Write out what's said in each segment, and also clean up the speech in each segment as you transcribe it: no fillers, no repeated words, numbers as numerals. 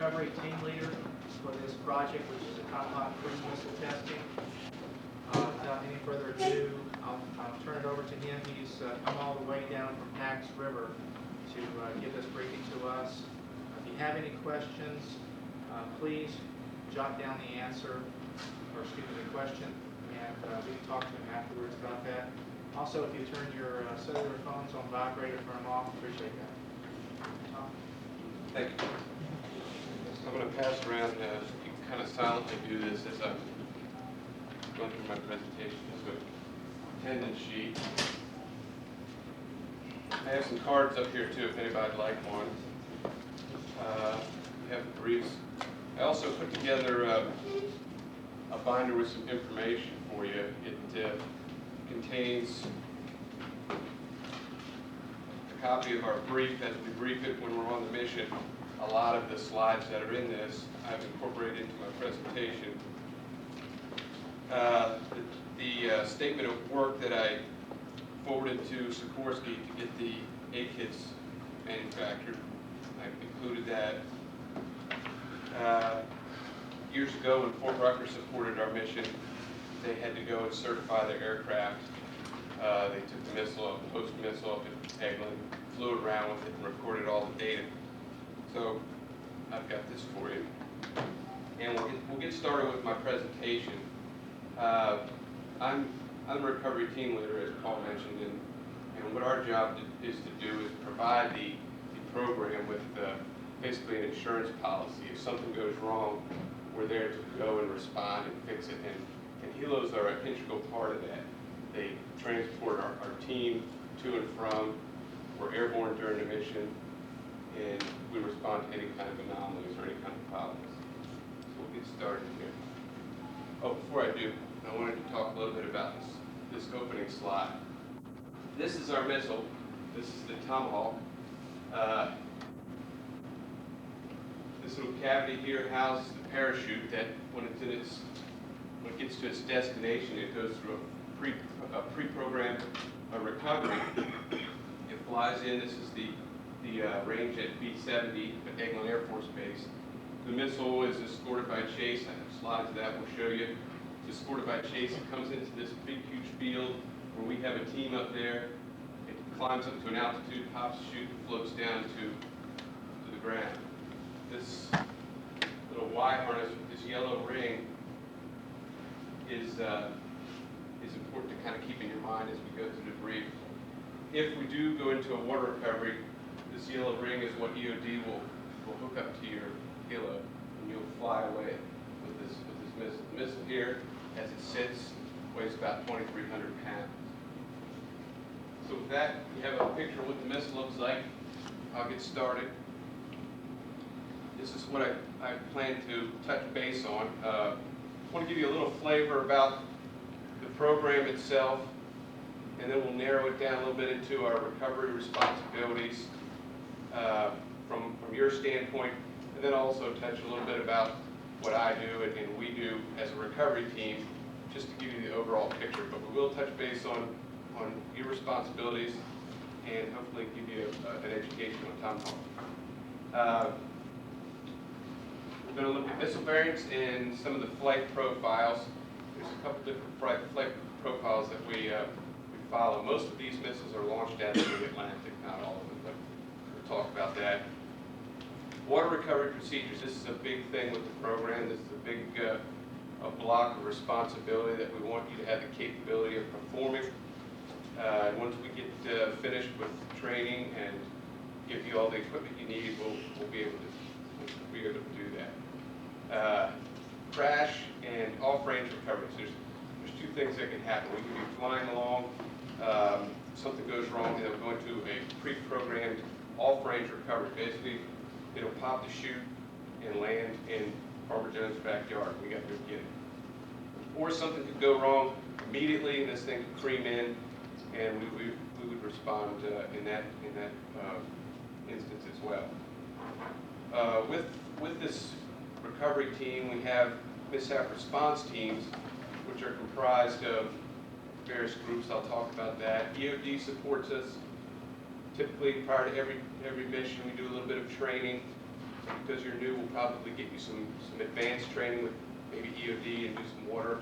recovery team leader for this project, which is a Tomahawk cruise missile testing. Without any further ado, I'll turn it over to him. He's come all the way down from Pax River to give this briefing to us. If you have any questions, please jot down the answer, or excuse me, the question, and we can talk to him afterwards about that. Also, if you turn your cellular phones on vibrate or turn them off, appreciate that. Tom? Thank you. So I'm going to pass around, you can kind of silently do this as I'm going through my presentation. Just a attendance sheet. I have some cards up here too if anybody'd like one. We have briefs. I also put together a binder with some information for you. It contains a copy of our brief as we brief it when we're on the mission. A lot of the slides that are in this I've incorporated into my presentation. The statement of work that I forwarded to Sikorsky to get the AKITs manufactured, I included that. Years ago when Fort Rucker supported our mission, they had to go and certify their aircraft. They took the missile up, post-missile up at Eglin, flew around with it and recorded all the data. So I've got this for you. And we'll get started with my presentation. I'm the recovery team leader, as Paul mentioned, and what our job is to do is provide the program with basically an insurance policy. If something goes wrong, we're there to go and respond and fix it. And helos are an integral part of that. They transport our team to and from. We're airborne during the mission, and we respond to any kind of anomalies or any kind of problems. So we'll get started here. Oh, before I do, I wanted to talk a little bit about this opening slide. This is our missile. This is the Tomahawk. This little cavity here houses the parachute that, when it gets to its destination, it goes through a pre-programmed recovery. It flies in. This is the range at B-70 at Eglin Air Force Base. The missile is escorted by Chase. I have slides of that we'll show you. It's escorted by Chase. It comes into this big, huge field where we have a team up there. It climbs up to an altitude, pops the chute, and floats down to the ground. This little Y harness with this yellow ring is important to kind of keep in your mind as we go through the brief. If we do go into a water recovery, this yellow ring is what EOD will hook up to your helo, and you'll fly away with this missile. The missile here, as it sits, weighs about 2,300 pounds. So with that, you have a picture of what the missile looks like. I'll get started. This is what I plan to touch base on. I want to give you a little flavor about the program itself, and then we'll narrow it down a little bit into our recovery responsibilities from your standpoint, and then also touch a little bit about what I do and we do as a recovery team, just to give you the overall picture. But we will touch base on your responsibilities and hopefully give you an education on Tomahawk. We're going to look at missile variants and some of the flight profiles. There's a couple different flight profiles that we follow. Most of these missiles are launched out of the Atlantic, not all of them, but we'll talk about that. Water recovery procedures. This is a big thing with the program. This is a big block of responsibility that we want you to have the capability of performing. Once we get finished with training and give you all the equipment you need, we'll be able to do that. Crash and off-range recovery. So there's two things that can happen. We can be flying along, something goes wrong, and then we're going to a pre-programmed off-range recovery. Basically, it'll pop the chute and land in Farmer Jones' backyard. We got to go get it. Or something could go wrong immediately, and this thing could cream in, and we would respond in that instance as well. With this recovery team, we have mishap response teams, which are comprised of various groups. I'll talk about that. EOD supports us. Typically, prior to every mission, we do a little bit of training Because you're new, we'll probably get you some advanced training with maybe EOD and do some water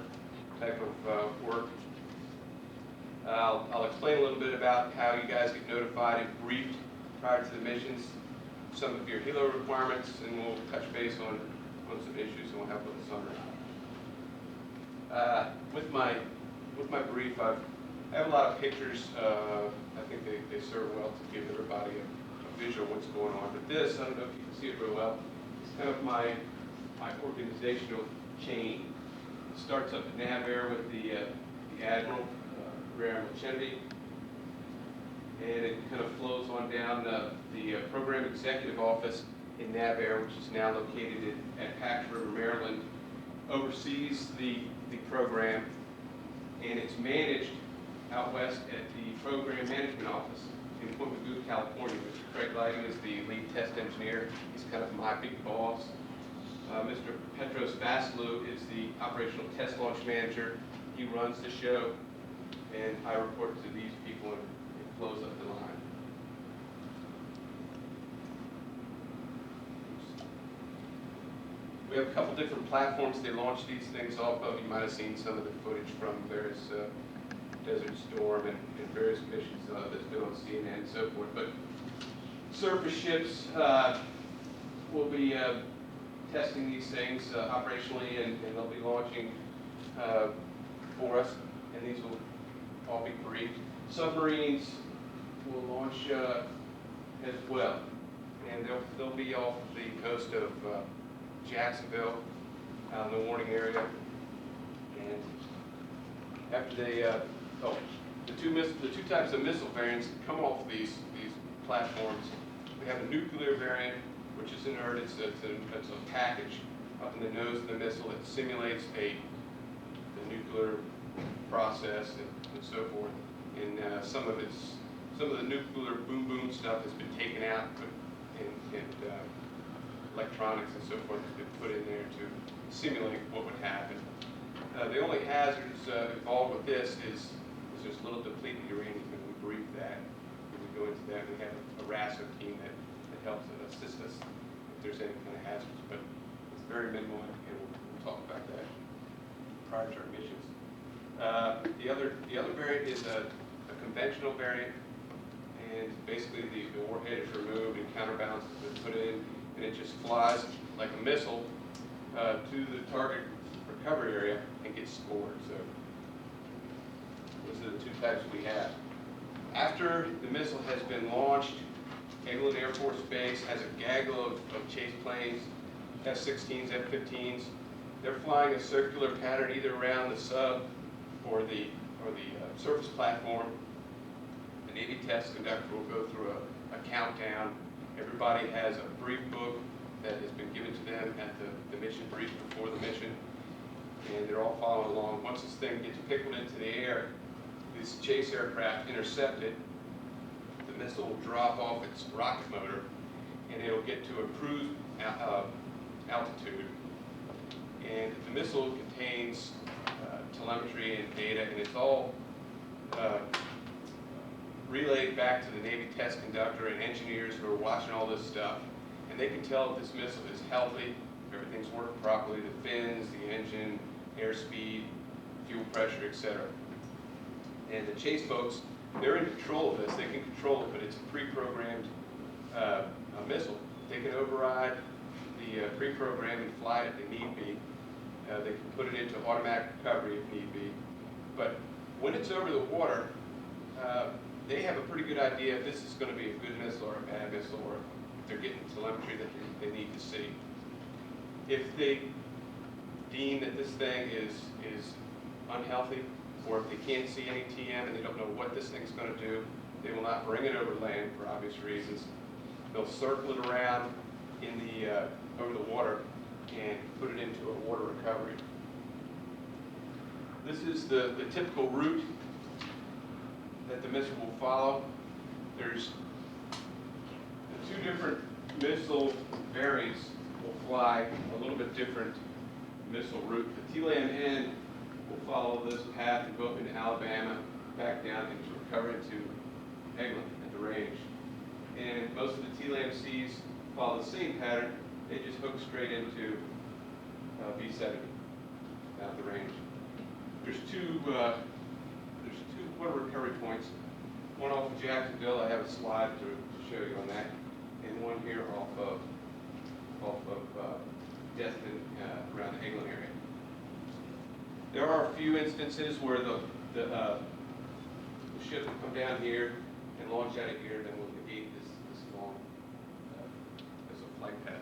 type of work. I'll explain a little bit about how you guys get notified and briefed prior to the missions, some of your helo requirements, and we'll touch base on some issues, and we'll have a little summary. With my brief, I have a lot of pictures. I think they serve well to give everybody a visual of what's going on. But this, I don't know if you can see it real well, it's kind of my organizational chain. It starts up at NAVAIR with the Admiral, Rear Admiral Chenevey, and it kind of flows on down the Program Executive Office in NAVAIR, which is now located at Pax River, Maryland, oversees the program, and it's managed out west at the Program Management Office in Point Mugu, California. Mr. Craig Lighting is the lead test engineer. He's kind of my big boss. Mr. Petros Vasilou is the operational test launch manager. He runs the show, and I report to these people, and it flows up the line. We have a couple different platforms they launch these things off of. You might have seen some of the footage from various Desert Storm and various missions that's been on CNN and so forth. But surface ships will be testing these things operationally, and they'll be launching for us, and these will all be briefed. Submarines will launch as well, and they'll be off the coast of Jacksonville, out in the warning area, and after they, the two types of missile variants that come off these platforms. We have a nuclear variant, which is inert. It's a package up in the nose of the missile that simulates the nuclear process and so forth. And some of the nuclear boom stuff has been taken out, and electronics and so forth has been put in there to simulate what would happen. The only hazards involved with this is there's little depleted uranium, and we brief that. When we go into that, we have a RASO team that helps assist us if there's any kind of hazards, but it's very minimal, and we'll talk about that prior to our missions. The other variant is a conventional variant, and basically the warhead is removed and counterbalance has been put in, and it just flies like a missile to the target recovery area and gets scored. So those are the two types we have. After the missile has been launched, Eglin Air Force Base has a gaggle of chase planes, F-16s, F-15s. They're flying a circular pattern either around the sub or the surface platform. The Navy test conductor will go through a countdown. Everybody has a brief book that has been given to them at the mission brief before the mission, and they're all following along. Once this thing gets pickled into the air, this chase aircraft intercepted, the missile will drop off its rocket motor, and it'll get to a cruise altitude. And the missile contains telemetry and data, and it's all relayed back to the Navy test conductor and engineers who are watching all this stuff. And they can tell if this missile is healthy, if everything's working properly, the fins, the engine, airspeed, fuel pressure, etc. And the chase folks, they're in control of this. They can control it, but it's a pre-programmed missile. They can override the pre-program and fly it if they need be. They can put it into automatic recovery if need be. But when it's over the water, they have a pretty good idea if this is going to be a good missile or a bad missile, or if they're getting telemetry that they need to see. If they deem that this thing is unhealthy, or if they can't see any TM and they don't know what this thing's going to do, they will not bring it over land for obvious reasons. They'll circle it around in the over the water and put it into a water recovery. This is the typical route that the missile will follow. There's the two different missile variants will fly a little bit different missile route. The TLAM-N will follow this path and go up into Alabama, back down into recovery to Eglin at the range. And most of the TLAM-Cs follow the same pattern, they just hook straight into B70 out the range. There's two water recovery points. One off of Jacksonville, I have a slide to show you on that, and one here off of Destin, around the Eglin area. There are a few instances where the ship will come down here and launch out of here, then we'll negate this long as a flight path.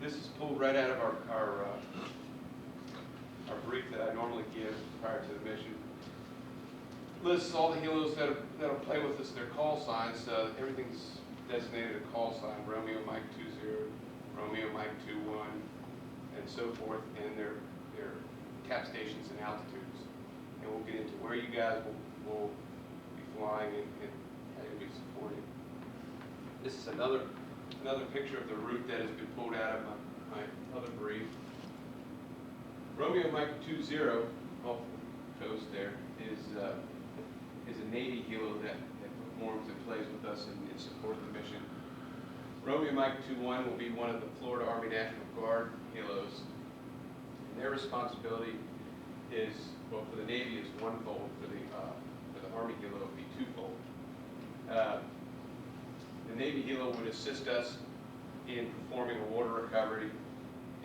This is pulled right out of our brief that I normally give prior to the mission. Lists all the helos that'll play with us, their call signs. Everything's designated a call sign: Romeo Mike 20, Romeo Mike 21, and so forth, and their cap stations and altitudes. And we'll get into where you guys will be flying and how you'll be supporting. This is another picture of the route that has been pulled out of my other brief. Romeo Mike 20 off the coast there is a Navy helo that performs and plays with us in support of the mission. Romeo Mike 21 will be one of the Florida Army National Guard helos. And their responsibility is, well, for the Navy is one-fold. For the Army helo, it would be twofold. The Navy helo would assist us in performing a water recovery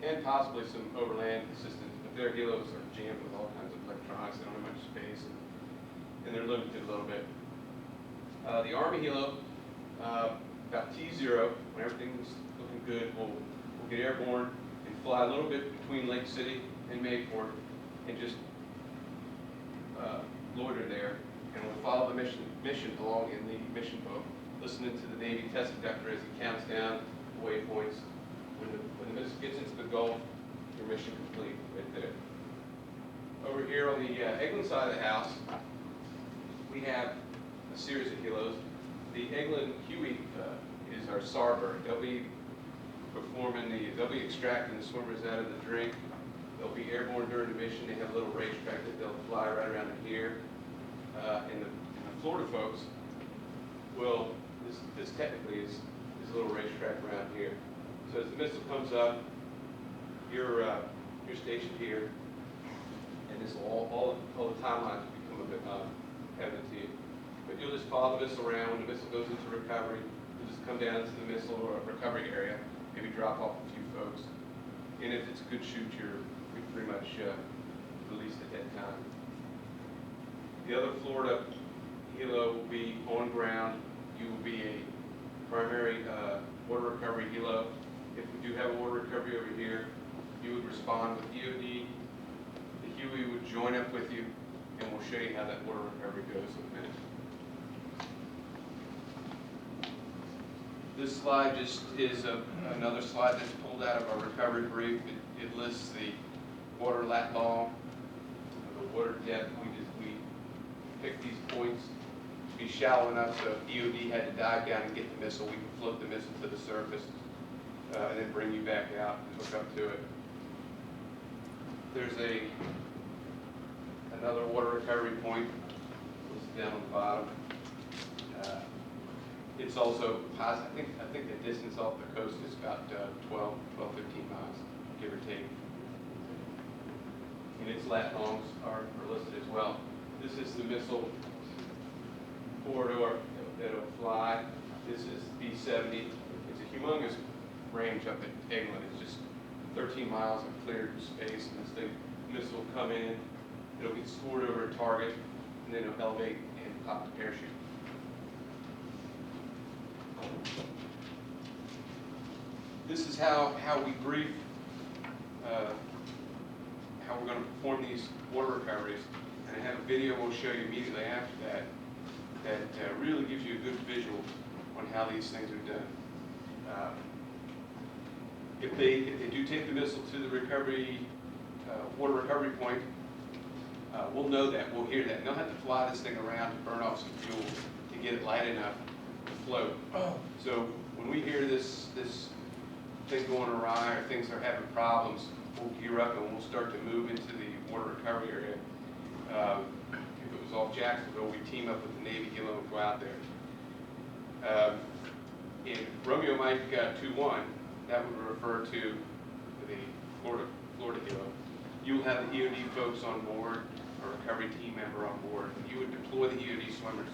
and possibly some overland assistance. But their helos are jammed with all kinds of electronics. They don't have much space, and they're limited a little bit. The Army helo, about T0, when everything's looking good, we'll get airborne and fly a little bit between Lake City and Mayport and just loiter there. And we'll follow the mission along in the mission boat, listening to the Navy test conductor as he counts down the waypoints. When the missile gets into the Gulf, your mission complete right there. Over here on the Eglin side of the house, we have a series of helos. The Eglin Huey is our Starbird. They'll be extracting the swimmers out of the drink. They'll be airborne during the mission. They have a little racetrack that they'll fly right around in here. And the Florida folks will, this technically is a little racetrack around here. So as the missile comes up, you're stationed here, and this all the timelines will become a bit evident to you. But you'll just follow the missile around. When the missile goes into recovery, you'll just come down to the missile or recovery area, maybe drop off a few folks. And if it's a good shoot, you're pretty much released at that time. The other Florida helo will be on ground. You will be a primary water recovery helo. If we do have a water recovery over here, you would respond with EOD. The Huey would join up with you, and we'll show you how that water recovery goes in a minute. This slide just is another slide that's pulled out of our recovery brief. It lists the water lat long, the water depth. We picked these points to be shallow enough so if EOD had to dive down and get the missile, we can float the missile to the surface and then bring you back out and hook up to it. There's another water recovery point down on the bottom. It's also, I think the distance off the coast is about 12, 15 miles, give or take. And its lat longs are listed as well. This is the missile corridor that'll fly. This is B70. It's a humongous range up at Eglin. It's just 13 miles of cleared space, and this missile will come in, it'll get scored over a target, and then it'll elevate and pop the parachute. This is how we brief how we're going to perform these water recoveries, and I have a video we'll show you immediately after that really gives you a good visual on how these things are done. If they do take the missile to the recovery water recovery point, we'll know that, we'll hear that. And they'll have to fly this thing around to burn off some fuel to get it light enough to float. So when we hear this thing going awry or things are having problems, we'll gear up and we'll start to move into the water recovery area. If it was off Jacksonville, we team up with the Navy helo and go out there. In Romeo Mike 2-1, that would refer to the Florida helo. You'll have the EOD folks on board, or a recovery team member on board, and you would deploy the EOD swimmers.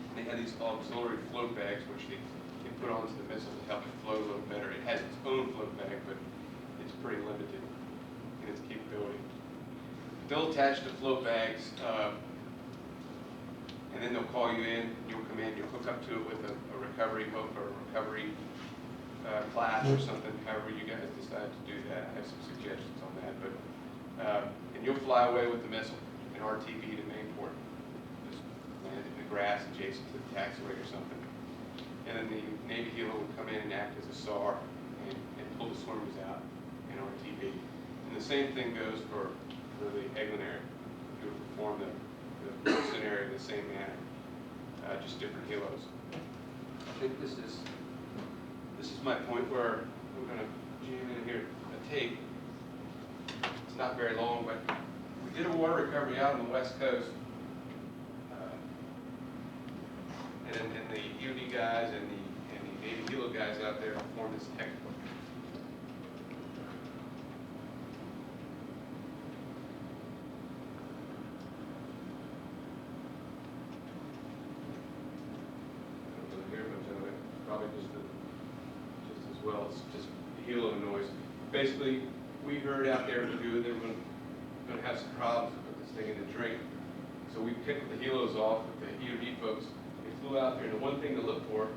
And they have these auxiliary float bags, which they can put onto the missile to help it float a little better. It has its own float bag, but it's pretty limited in its capability. They'll attach the float bags, and then they'll call you in. You'll come in. You'll hook up to it with a recovery hook or a recovery class or something. However you guys decide to do that, I have some suggestions on that. But and you'll fly away with the missile in RTB to Mainport. Just land it in the grass adjacent to the taxiway or something. And then the Navy helo would come in and act as a SAR and pull the swimmers out in RTB. And the same thing goes for the Eglin area. You would perform the scenario in the same manner, just different helos. I think this is my point where we're going to jam in here a tape. It's not very long, but we did a water recovery out on the West Coast. And the EOD guys and the Navy helo guys out there performed this technical. Probably just as well. It's just helo noise. Basically, we heard out there in Magoo they were going to have some problems to put this thing in the drink. So we picked the helos off with the EOD folks. They flew out there, and the one thing to look for is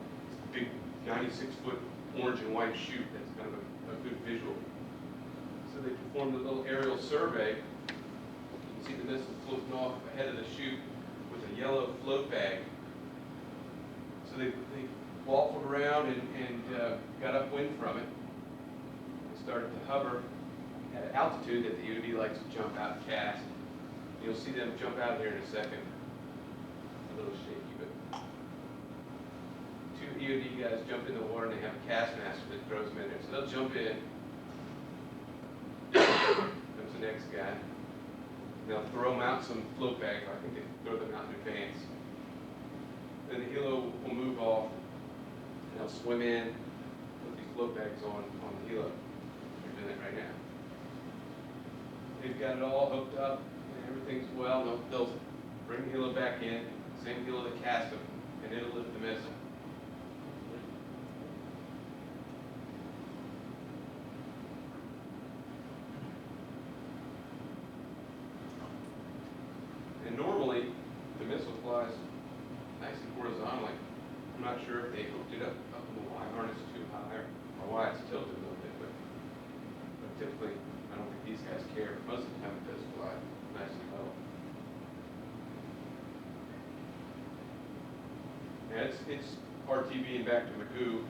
the big 96-foot orange and white chute. That's kind of a good visual. So they performed a little aerial survey. You can see the missile floating off ahead of the chute with a yellow float bag. So they waffled around and got upwind from it and started to hover at an altitude that the EOD likes to jump out and cast. You'll see them jump out here in a second. A little shaky, but two EOD guys jump in the water and they have a cast master that throws them in there. So they'll jump in. Comes the next guy. They'll throw them out some float bags. I think they throw them out in advance. Then the helo will move off. And they'll swim in, put these float bags on the helo. They're doing that right now. They've got it all hooked up, and everything's well. They'll bring the helo back in, same helo that cast them, and it'll lift the missile. And normally, the missile flies nice and horizontally. I'm not sure if they hooked it up in the Y harness too high or why it's tilted a little bit, but typically I don't think these guys care. Most of the time it does fly nice and low. And it's RTB and back to Magoo,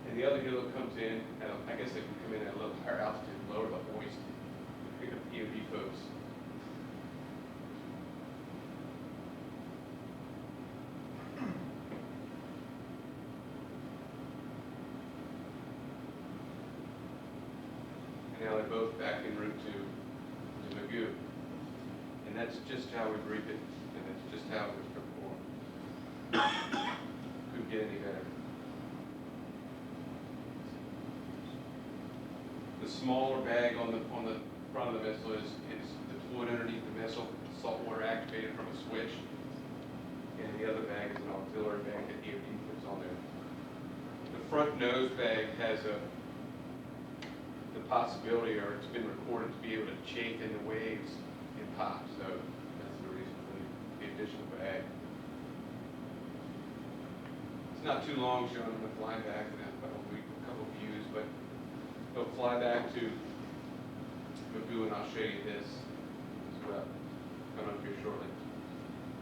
and the other helo comes in, and I guess they can come in at a little higher altitude, lower the hoist, and pick up the EOD folks. Now they're both back en route to Magoo. And that's just how we brief it, and that's just how it was performed. Couldn't get any better. The smaller bag on the front of the missile is deployed underneath the missile, saltwater activated from a switch. And the other bag is an auxiliary bag that EOD puts on there. The front nose bag has the possibility, or it's been recorded, to be able to chafe in the waves and pop. So that's the reason for the additional bag. It's not too long showing them flying back in a couple views, but they'll fly back to Magoo, and I'll show you this as well. Coming up here shortly.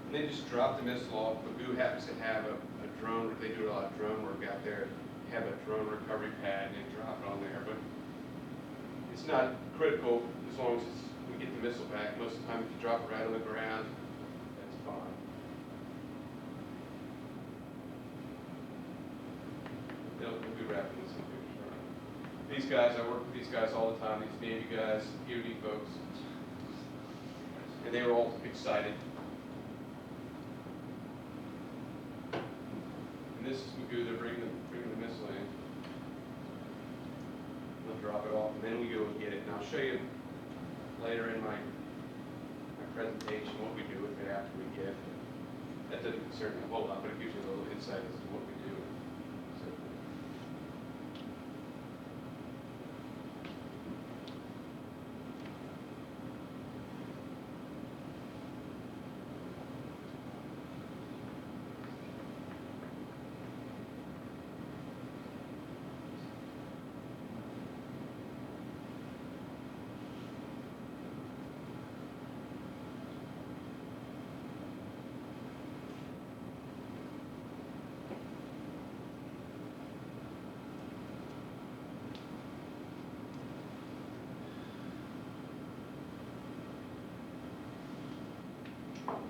And they just drop the missile off. Magoo happens to have a drone. They do a lot of drone work out there. They have a drone recovery pad, and they drop it on there. But it's not critical as long as we get the missile back. Most of the time, if you drop it right on the ground, that's fine. We'll be wrapping this up here shortly. These guys, I work with these guys all the time, these Navy guys, EOD folks, and they were all excited. And this is Magoo, they're bringing the missile in. They'll drop it off, and then we go and get it. And I'll show you later in my presentation what we do with it after we get it. That doesn't concern me a whole lot, but it gives you a little insight as to what we do. So,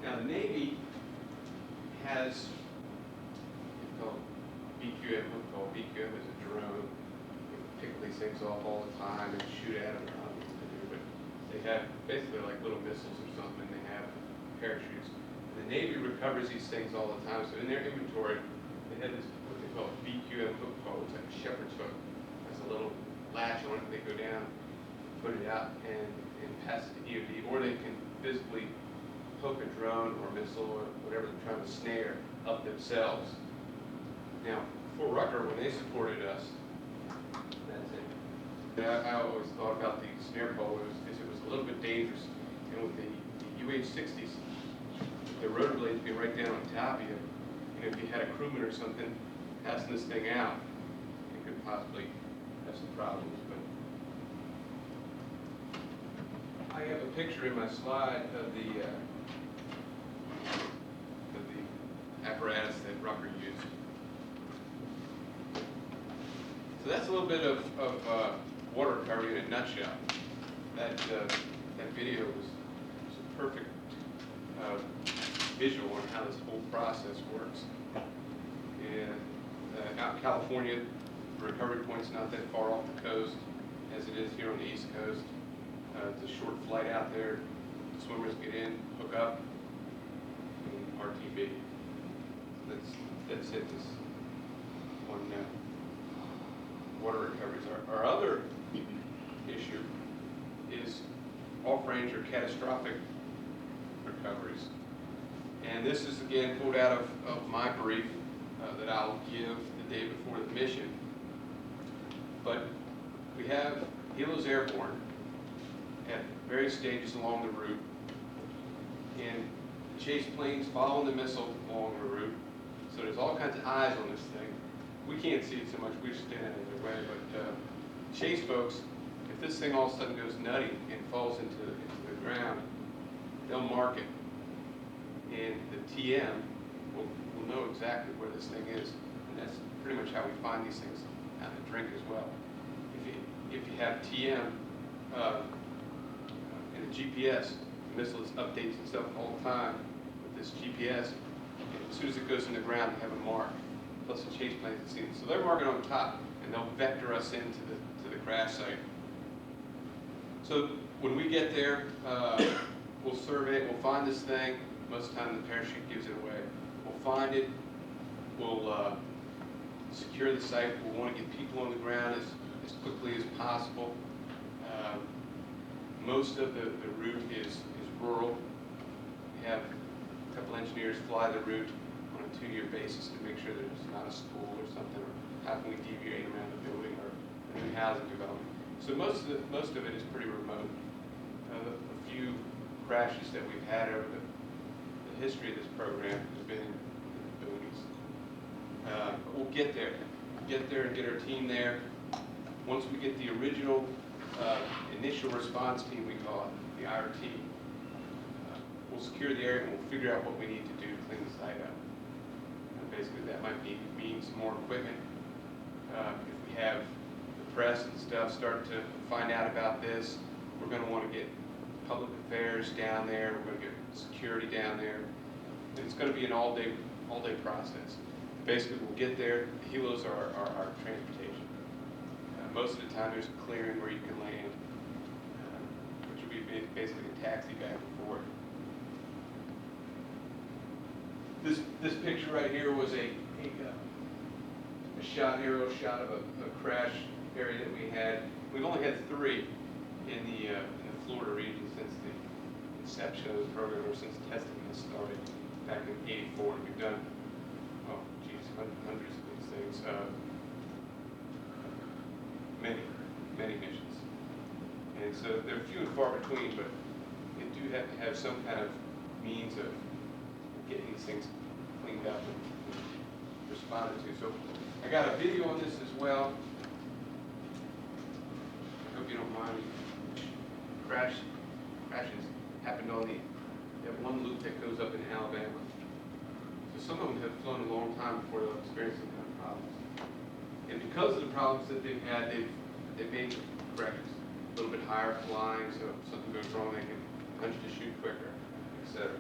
now the Navy has it's called BQM, what's called BQM is a drone. You pick these things off all the time and shoot at them. I don't know what to do, but they have basically like little missiles or something. They have parachutes. And the Navy recovers these things all the time. So in their inventory, they have this what they call a BQM hook pole. It's like a shepherd's hook. Has a little latch on it. They go down, put it out, and pass it to EOD, or they can physically hook a drone or missile or whatever they're trying to snare up themselves. Now, Fort Rucker, when they supported us, that's it. I always thought about the snare pole is it was a little bit dangerous. And with the UH-60s, the rotor blades would be right down on top of you. And if you had a crewman or something passing this thing out, you could possibly have some problems. But I have a picture in my slide of the apparatus that Rucker used. So that's a little bit of water recovery in a nutshell. That video was a perfect visual on how this whole process works. And out in California, the recovery point's not that far off the coast as it is here on the East Coast. It's a short flight out there. Swimmers get in, hook up, and RTB. That's it. This one water recoveries. Our other issue is off-range or catastrophic recoveries. And this is again pulled out of my brief that I'll give the day before the mission. But we have helos airborne at various stages along the route, and chase planes following the missile along the route. So there's all kinds of eyes on this thing. We can't see it so much, we're standing in the way, but chase folks, if this thing all of a sudden goes nutty and falls into the ground, they'll mark it. And the TM will know exactly where this thing is. And that's pretty much how we find these things out in the drink as well. If you have TM and a GPS, the missile updates itself all the time with this GPS. And as soon as it goes in the ground, they have a mark. Plus the chase planes have seen it. So they're marking on top, and they'll vector us into the crash site. So when we get there, we'll survey it, we'll find this thing. Most of the time the parachute gives it away. We'll find it, we'll secure the site. We'll want to get people on the ground as quickly as possible. Most of the route is rural. We have a couple engineers fly the route on a 2-year basis to make sure there's not a school or something, or how can we deviate around the building or a new housing development. So most of it is pretty remote. A few crashes that we've had over the history of this program has been in the boonies. But we'll get there and get our team there. Once we get the original initial response team, we call it, the IRT, we'll secure the area and we'll figure out what we need to do to clean the site up. And basically that might mean some more equipment. If we have the press and stuff start to find out about this, we're going to want to get public affairs down there, we're going to get security down there. And it's going to be an all-day process. Basically we'll get there, the helos are our transportation. Most of the time there's a clearing where you can land, which will be basically a taxi back and forth. This picture right here was a aerial shot of a crash area that we had. We've only had 3 in the Florida region since the inception of the program, or since testing has started back in '84. We've done, oh geez, hundreds of these things, many missions. And so they're few and far between, but you do have to have some kind of means of getting these things cleaned up and responded to. So I got a video on this as well. I hope you don't mind. Crashes happened on that one loop that goes up in Alabama. So some of them have flown a long time before they'll experience some kind of problems. And because of the problems that they've had, they've made corrections. A little bit higher flying, so if something goes wrong, they can punch to shoot quicker, etc.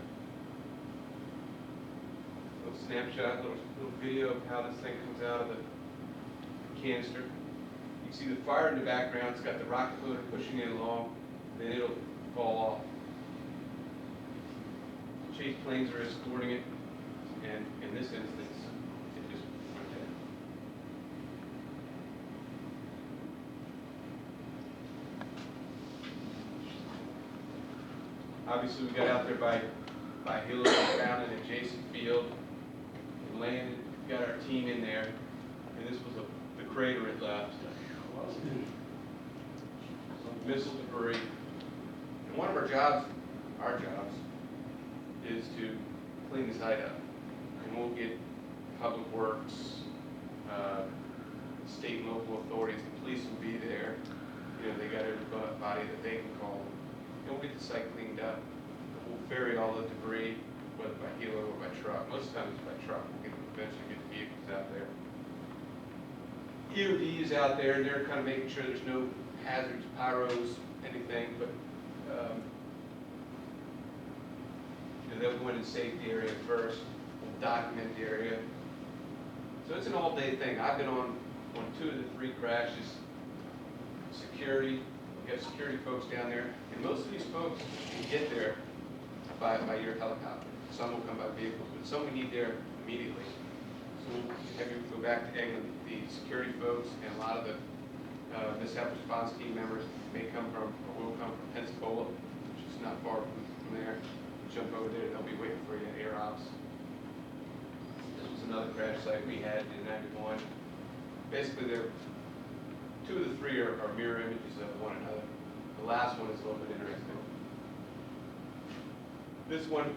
Little snapshot, little video of how this thing comes out of the canister. You can see the fire in the background. It's got the rocket motor pushing it along, then it'll fall off. Chase planes are escorting it, and in this instance, it just went down. Obviously, we got out there by Hilo, found an adjacent field, and landed, got our team in there, and this was the crater it left. Some missile debris. And one of our jobs, is to clean the site up. And we'll get public works, state and local authorities, the police will be there. You know, they got everybody that they can call. And we'll get the site cleaned up. We'll ferry all the debris, whether by helo or by truck. Most of the time it's by truck. We'll eventually get the vehicles out there. EOD is out there, and they're kind of making sure there's no hazards, pyros, anything, but they'll go in and save the area first, we'll document the area. So it's an all-day thing. I've been on 2 of the 3 crashes. Security, we have security folks down there, and most of these folks can get there by your helicopter. Some will come by vehicles, but some we need there immediately. So we'll have you go back to Eglin. The security folks and a lot of the mishap response team members may come from, or will come from Pensacola, which is not far from there. Jump over there, they'll be waiting for you at Air Ops. This was another crash site we had in '91. Basically, 2 of the 3 are mirror images of one another. The last one is a little bit interesting. This one,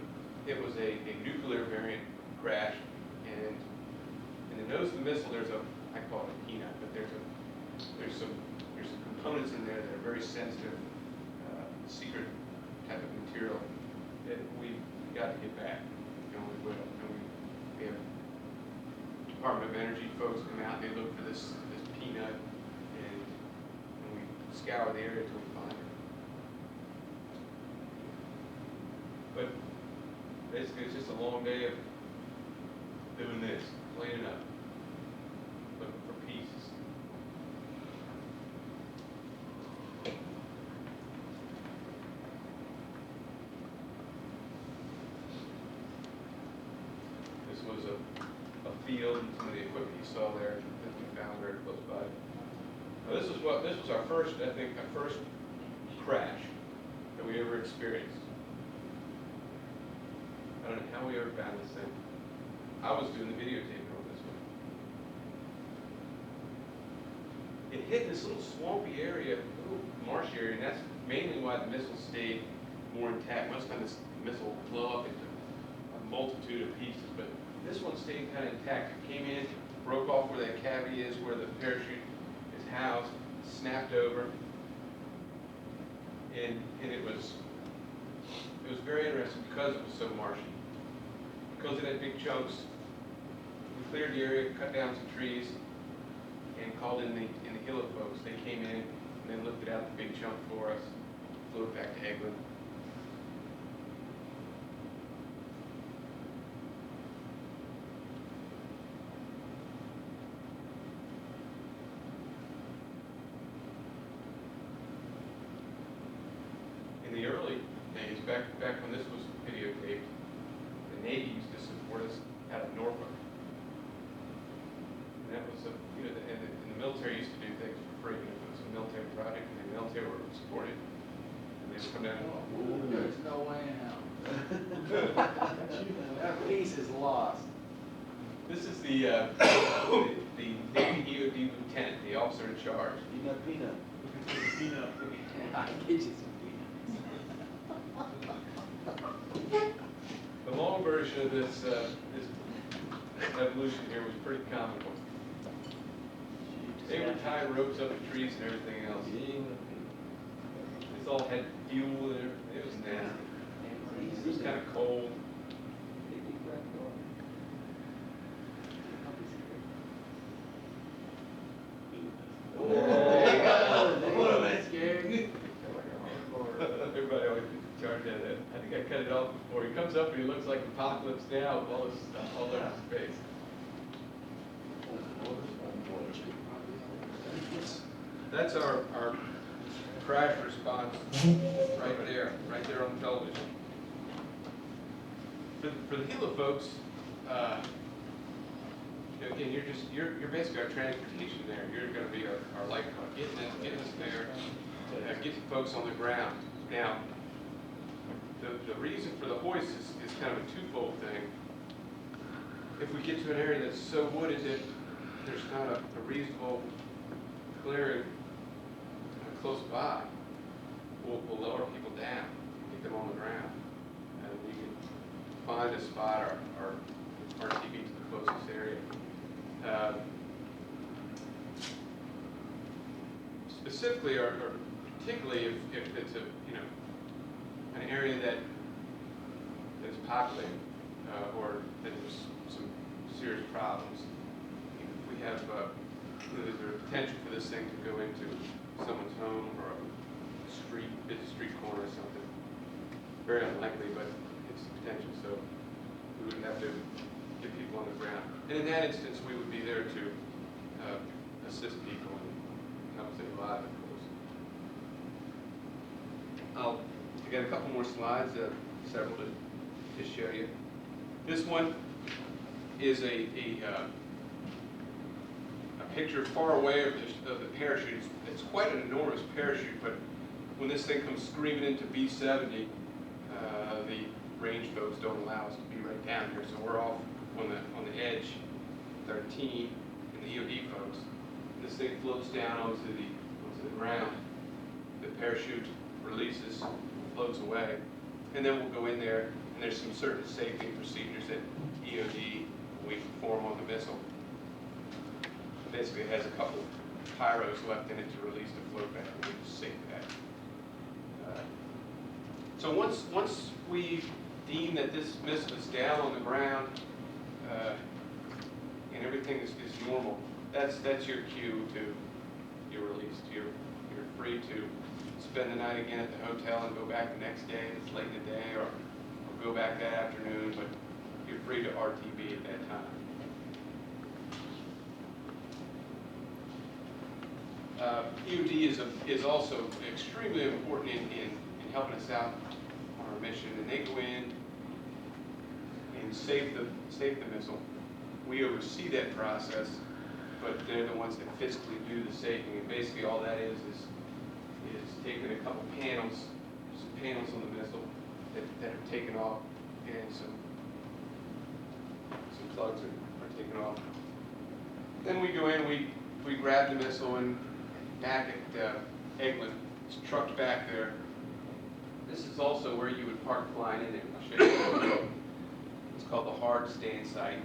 it was a nuclear variant crash, and in the nose of the missile, there's I call it a peanut, but there's some components in there that are very sensitive, secret type of material that we've got to get back, and we will. And we have Department of Energy folks come out and they look for this peanut, and we scour the area until we find it. But basically, it's just a long day of doing this, cleaning up, looking for pieces. This was a field, and some of the equipment you saw there that we found very close by. Now this was our first, I think, our first crash that we ever experienced. I don't know how we ever found this thing. I was doing the videotaping on this one. It hit this little swampy area, little marsh area, and that's mainly why the missile stayed more intact. Most times this missile will blow up into a multitude of pieces, but this one stayed kind of intact. It came in, broke off where that cavity is, where the parachute is housed, snapped over, and it was very interesting because it was so marshy. Because it had big chunks, we cleared the area, cut down some trees, and called in the Hilo folks. They came in and then lifted out the big chunk for us, flew it back to Eglin. In the early days, back when this was videotaped, the Navy used to support us out of Norfolk. And that was, and the military used to do things for free. It was a military project, and the military were supported. And they would come down and, There's no way in hell. That piece is lost. this is the Navy EOD lieutenant, the officer in charge. Peanut. I can get you some peanuts. The long version of this evolution here was pretty comical. They would tie ropes up to trees and everything else. This all had fuel in it. It was nasty. It was kind of cold. Everybody always charged at that. I think I cut it off before. He comes up and he looks like Apocalypse Now with all this stuff all over his face. That's our crash response right there on television. For the Hilo folks, again, you're basically our transportation there. You're going to be our lifeguard, getting us there, getting folks on the ground. Now, the reason for the hoist is kind of a twofold thing. If we get to an area that's so wooded that there's not a reasonable clearing close by, we'll lower people down, get them on the ground, and we can find a spot or RTV to the closest area. Specifically, or particularly if it's an area that is populated or that there's some serious problems, we have there's a potential for this thing to go into someone's home or a street, busy street corner or something. Very unlikely, but it's a potential. So we would have to get people on the ground. And in that instance, we would be there to assist people and help save lives, of course. I got a couple more slides, several to show you. This one is a picture far away of the parachute. It's quite an enormous parachute, but when this thing comes screaming into B-70, the range folks don't allow us to be right down here, so we're off on the edge with our team and the EOD folks. This thing floats down onto the ground. The parachute releases, floats away, and then we'll go in there, and there's some certain safety procedures that EOD we perform on the missile. Basically, it has a couple of pyros left in it to release the float back, and we just sink that. So once we deem that this missile is down on the ground and everything is normal, that's your cue to you're released. You're free to spend the night again at the hotel and go back the next day if it's late in the day, or go back that afternoon, but you're free to RTB at that time. EOD is also extremely important in helping us out on our mission, and they go in and save the missile. We oversee that process, but they're the ones that physically do the saving, and basically all that is taking a couple panels, some panels on the missile that are taken off, and some plugs are taken off. Then we go in, we grab the missile, and back at Eglin, it's trucked back there. This is also where you would park flying in there. I'll show you. It's called the hard stand site,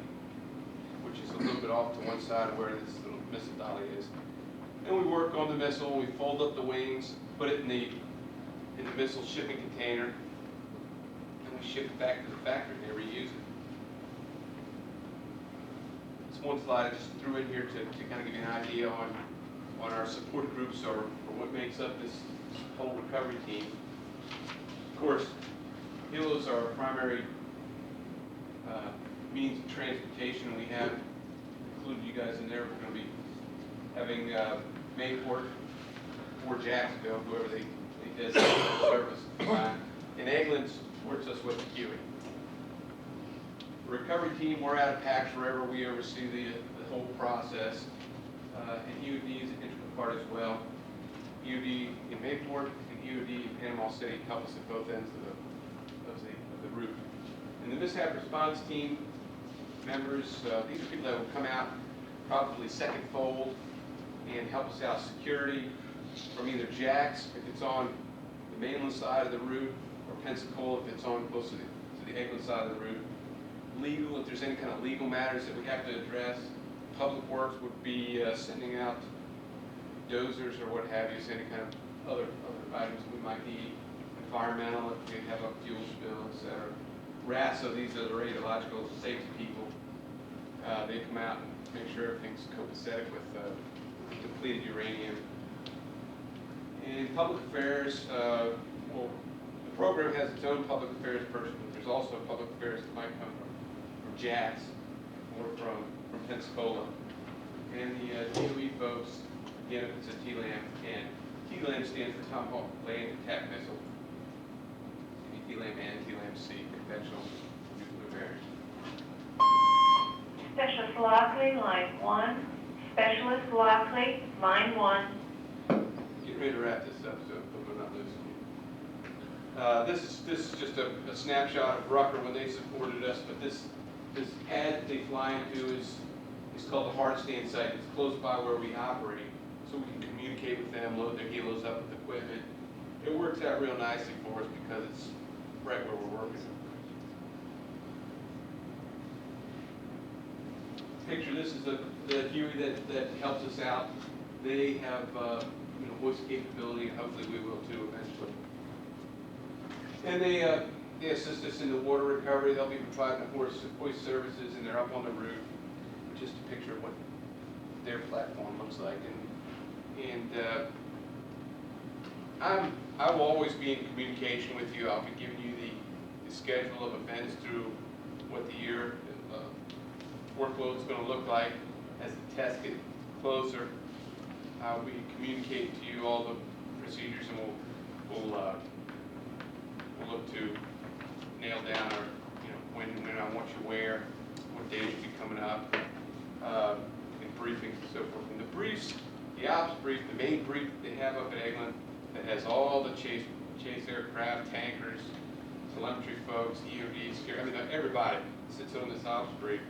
which is a little bit off to one side of where this little missile dolly is. Then we work on the missile, we fold up the wings, put it in the missile shipping container, and we ship it back to the factory and they reuse it. This one slide I just threw in here to kind of give you an idea on our support groups or what makes up this whole recovery team. Of course, Hilos are our primary means of transportation. We have included you guys in there. We're going to be having Mayport or Jacksonville, whoever they designate for service. And Eglin supports us with the queuing. recovery team, we're out of Pax River. We oversee the whole process. And EOD is an integral part as well. EOD in Mayport and EOD in Panama City help us at both ends of the route. And the mishap response team members, these are people that will come out probably second fold and help us out security from either Jax if it's on the mainland side of the route, or Pensacola if it's on close to the Egland side of the route. Legal, if there's any kind of legal matters that we have to address. Public Works would be sending out dozers or what have you, any kind of other items we might need. Environmental, if we have a fuel spill, etc. RASA, these are the radiological safety people. They come out and make sure everything's copacetic with depleted uranium. In public affairs, well, the program has its own public affairs person, but there's also public affairs that might come from Jax or from Pensacola. And the DOE folks, again, if it's a TLAM, and TLAM stands for Tomahawk Land Attack Missile. TLAM and TLAM-C, conventional nuclear variant. Specialist Lockley, line 1. Specialist Lockley, line 1. Getting ready to wrap this up, so we're not losing you. This is just a snapshot of Rucker when they supported us, but this pad that they fly into is called the hard stand site. It's close by where we operate, so we can communicate with them, load their helos up with equipment. It works out real nicely for us because it's right where we're working. Picture, this is the Huey that helps us out. They have voice capability, and hopefully we will too eventually. And they assist us in the water recovery. They'll be providing hoist services, and they're up on the roof. Just a picture of what their platform looks like. And I will always be in communication with you. I'll be giving you the schedule of events through what the year workload is going to look like as the tests get closer. I'll be communicating to you all the procedures, and we'll look to nail down our, when I want you where, what days will be coming up, and briefings and so forth. And the briefs, the ops brief, the main brief that they have up at Egland that has all the chase aircraft, tankers, telemetry folks, EOD, security, I mean everybody sits on this ops brief,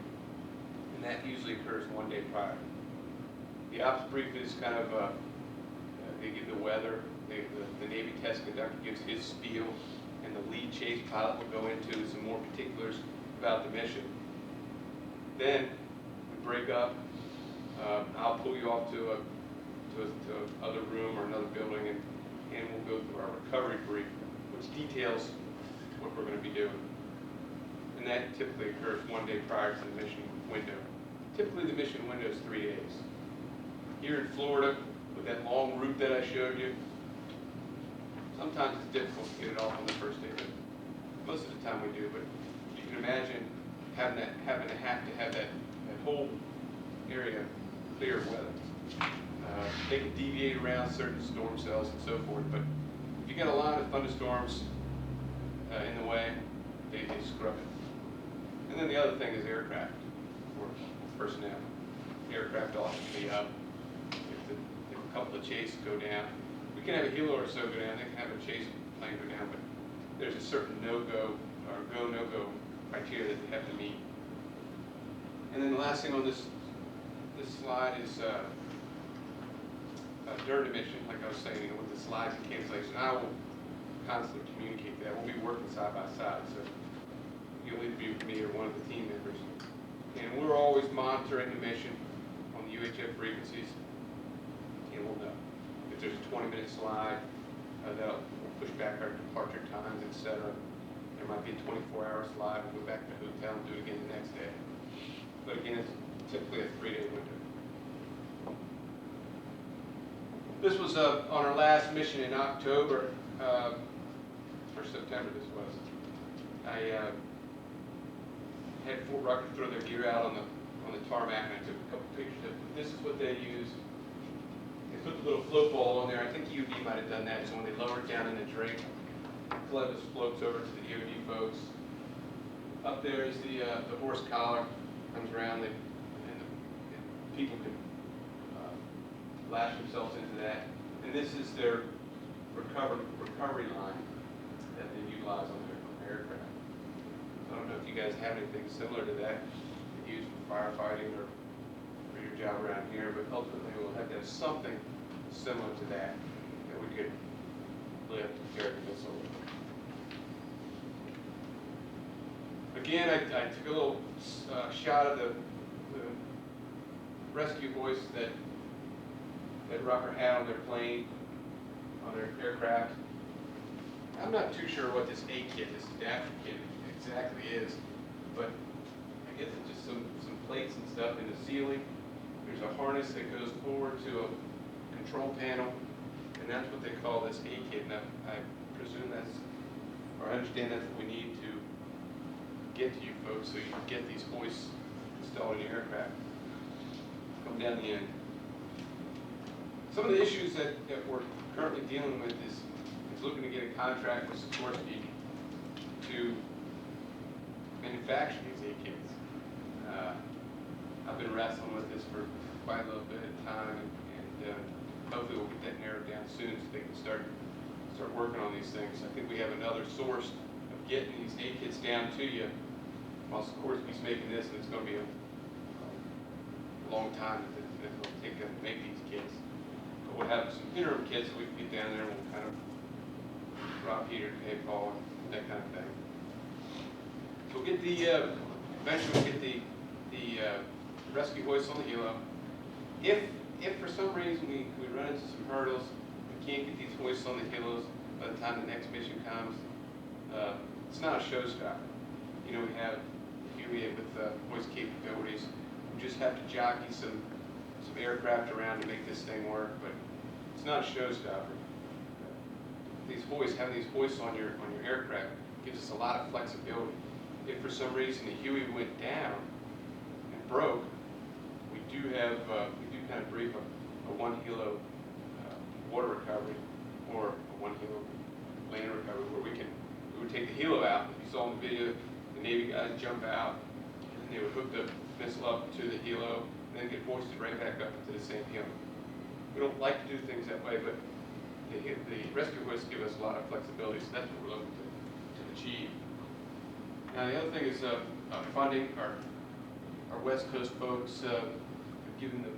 and that usually occurs one day prior. The ops brief is kind of, they give the weather, the Navy test conductor gives his spiel, and the lead chase pilot will go into some more particulars about the mission. Then we break up. I'll pull you off to a other room or another building, and we'll go through our recovery brief, which details what we're going to be doing. And that typically occurs one day prior to the mission window. Typically the mission window is 3 days. Here in Florida, with that long route that I showed you, sometimes it's difficult to get it off on the first day, but most of the time we do. But you can imagine having to have that whole area clear of weather. They can deviate around certain storm cells and so forth, but if you get a lot of thunderstorms in the way, they scrub it. And then the other thing is aircraft or personnel. Aircraft ought to be up. If a couple of chases go down, we can have a helo or so go down. They can have a chase plane go down, but there's a certain no-go or go-no-go criteria that they have to meet. And then the last thing on this slide is during the mission, like I was saying, with the slides and cancellation, I will constantly communicate that. We'll be working side by side, so you'll either be with me or one of the team members. And we're always monitoring the mission on the UHF frequencies, and we'll know. If there's a 20-minute slide, we'll push back our departure times, etc. There might be a 24-hour slide. We'll go back to the hotel and do it again the next day. But again, it's typically a 3-day window. This was on our last mission in October, or September this was. I had Fort Rucker throw their gear out on the tarmac, and I took a couple pictures of it. This is what they use. They put the little float ball on there. I think EOD might have done that, so when they lower it down in the drink, Clevis floats over to the EOD folks. Up there is the horse collar, comes around, and people can lash themselves into that. And this is their recovery line that they utilize on their aircraft. I don't know if you guys have anything similar to that to use for firefighting or for your job around here, but ultimately we'll have to have something similar to that we could lift, carry the missile. Again, I took a little shot of the rescue hoist that Rucker had on their plane, on their aircraft. I'm not too sure what this A-kit, this adapter kit exactly is, but I guess it's just some plates and stuff in the ceiling. There's a harness that goes forward to a control panel, and that's what they call this A-kit. And I presume that's, or I understand that's what we need to get to you folks so you can get these hoists installed in your aircraft. Come down the end. Some of the issues that we're currently dealing with is looking to get a contract with Sikorsky to manufacture these A-kits. I've been wrestling with this for quite a little bit of time, and hopefully we'll get that narrowed down soon so they can start working on these things. I think we have another source of getting these A-kits down to you while Sikorsky's making this, and it's going to be a long time that it'll take to make these kits. But we'll have some interim kits that we can get down there, and we'll kind of drop heater, K-Paul, and that kind of thing. So we'll get the, eventually we'll get the rescue hoist on the helo. If for some reason we run into some hurdles, we can't get these hoists on the helos by the time the next mission comes, it's not a showstopper. You know, we have Huey with hoist capabilities. We just have to jockey some aircraft around to make this thing work, but it's not a showstopper. These hoists, having these hoists on your aircraft gives us a lot of flexibility. If for some reason the Huey went down and broke, we do kind of brief a one helo water recovery or a one helo land recovery where we would take the helo out. If you saw in the video, the Navy guys jump out and they would hook the missile up to the helo and then get hoisted right back up into the same helo. We don't like to do things that way, but the rescue hoists give us a lot of flexibility, so that's what we're looking to achieve. Now the other thing is funding. Our West Coast folks have given the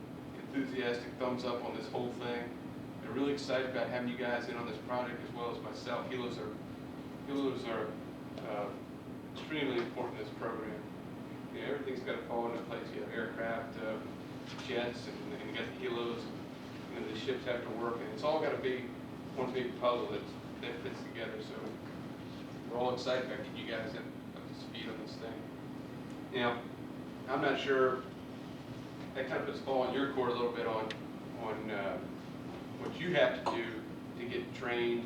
enthusiastic thumbs up on this whole thing. They're really excited about having you guys in on this project as well as myself. Helos are extremely important in this program. You know, everything's got to fall into place. You have aircraft, jets, and you got the helos. You know, the ships have to work, and it's all got to be one big puzzle that fits together. So we're all excited about getting you guys up to speed on this thing. Now, I'm not sure. That kind of puts the ball in your court a little bit on what you have to do to get trained,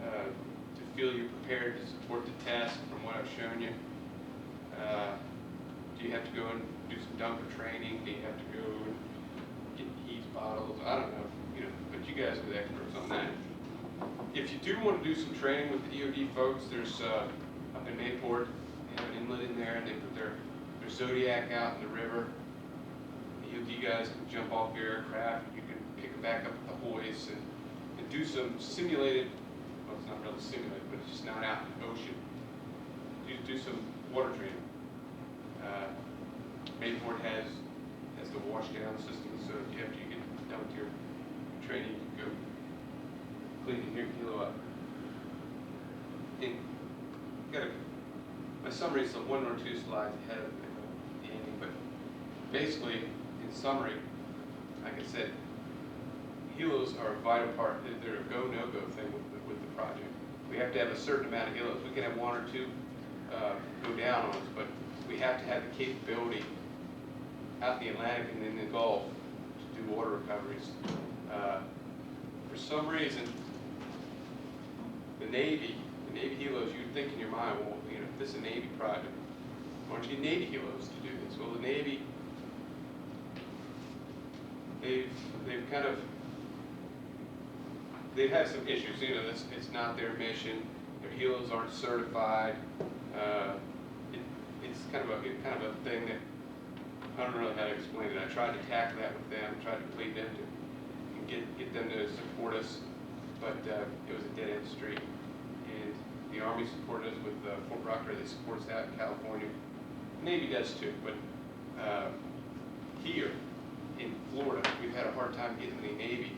to feel you're prepared to support the test from what I've shown you. Do you have to go and do some dumper training? Do you have to go and get ease bottles? I don't know, but you guys are the experts on that. If you do want to do some training with the DoD folks, there's up in Mayport, they have an inlet in there, and they put their Zodiac out in the river. The DoD guys can jump off your aircraft, you can pick it back up at the hoist and do some simulated, well, it's not really simulated, but it's just not out in the ocean. Do some water training. Mayport has the washdown system, so after you get done with your training, you can go clean your helo up. And my summary is 1 or 2 slides ahead of the ending, but basically, in summary, like I said, helos are a vital part. They're a go, no-go thing with the project. We have to have a certain amount of helos. We can have 1 or 2 go down on us, but we have to have the capability out in the Atlantic and in the Gulf to do water recoveries. For some reason, the Navy helos, you'd think in your mind, well, if this is a Navy project, why don't you get Navy helos to do this? Well, the Navy, they've had some issues. It's not their mission. Their helos aren't certified. kind of a thing that I don't know really how to explain it. I tried to tackle that with them, tried to plead them to get them to support us, but it was a dead-end street. And the Army supported us with Fort Rucker. They support us out in California. Navy does too, but here in Florida, we've had a hard time getting the Navy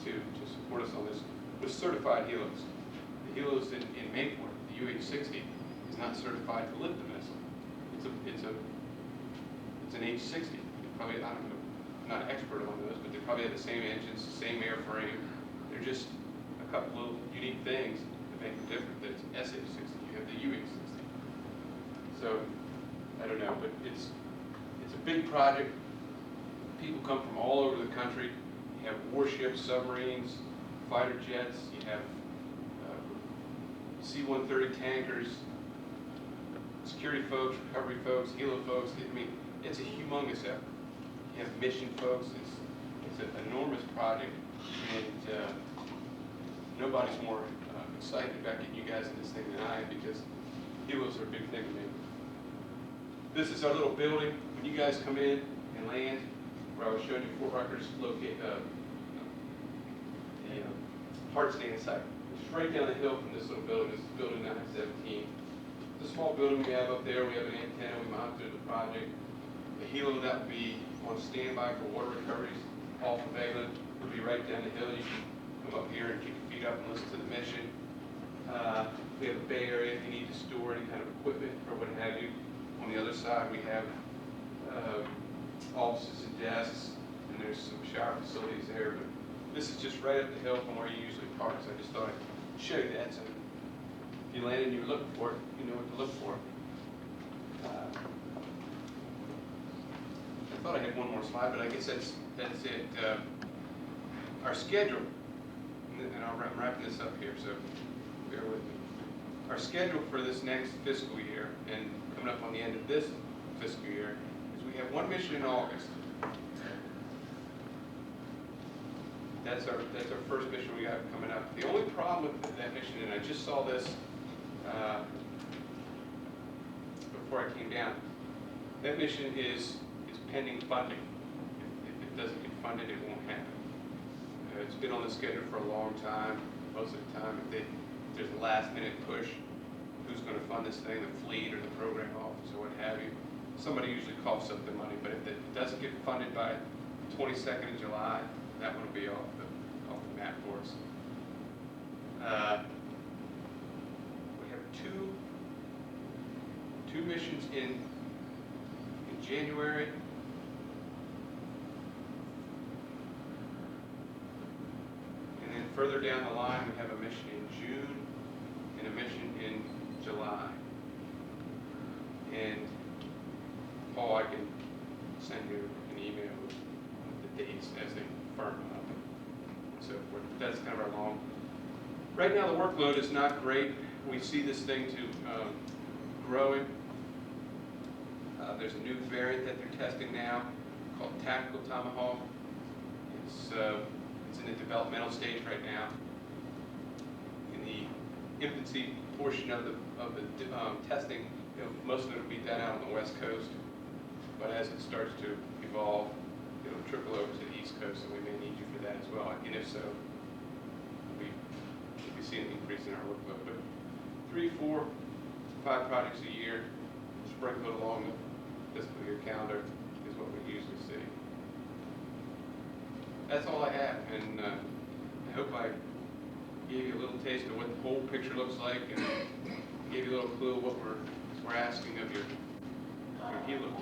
to support us on this with certified helos. The helos in Mayport, the UH-60, is not certified to lift the missile. It's an H-60. Probably, I don't know, I'm not an expert on those, but they probably have the same engines, the same airframe. They're just a couple little unique things that make them different. That's SH-60. You have the UH-60. So I don't know, but it's a big project. People come from all over the country. You have warships, submarines, fighter jets. You have C-130 tankers, security folks, recovery folks, helo folks. I mean, it's a humongous effort. You have mission folks. It's an enormous project, and nobody's more excited about getting you guys in this thing than I am, because helos are a big thing to me. This is our little building. When you guys come in and land, where I was showing you Fort Rucker's hard stand site, which is right down the hill from this little building. This is building 917. It's a small building we have up there. We have an antenna. We monitor the project. The helo that will be on standby for water recoveries off of Eglin will be right down the hill. You can come up here and kick your feet up and listen to the mission. We have a bay area if you need to store any kind of equipment or what have you. On the other side, we have offices and desks, and there's some shower facilities there. But this is just right up the hill from where you usually park, so I just thought I'd show you that. So if you landed and you were looking for it, you know what to look for. I thought I had one more slide, but I guess that's it. Our schedule, and I'm wrapping this up here, so bear with me. Our schedule for this next fiscal year, and coming up on the end of this fiscal year, is we have one mission in August. That's our first mission we got coming up. The only problem with that mission, and I just saw this before I came down, that mission is pending funding. If it doesn't get funded, it won't happen. It's been on the schedule for a long time. Most of the time, if there's a last-minute push, who's going to fund this thing, the fleet or the program office or what have you, somebody usually coughs up the money. But if it doesn't get funded by 22nd of July, that one will be off the map for us. We have two missions in January. And then further down the line, we have a mission in June and a mission in July. And Paul, I can send you an email with the dates as they firm up and so forth. That's kind of our long. Right now, the workload is not great. We see this thing growing. There's a new variant that they're testing now called Tactical Tomahawk. It's in the developmental stage right now. In the infancy portion of the testing, most of it will be done out on the West Coast. But as it starts to evolve, it'll trickle over to the East Coast, and we may need you for that as well. And if so, we see an increase in our workload. But 3, 4, 5 projects a year, sprinkled along the fiscal year calendar is what we usually see. That's all I have, and I hope I gave you a little taste of what the whole picture looks like, and gave you a little clue of what we're asking of your helo.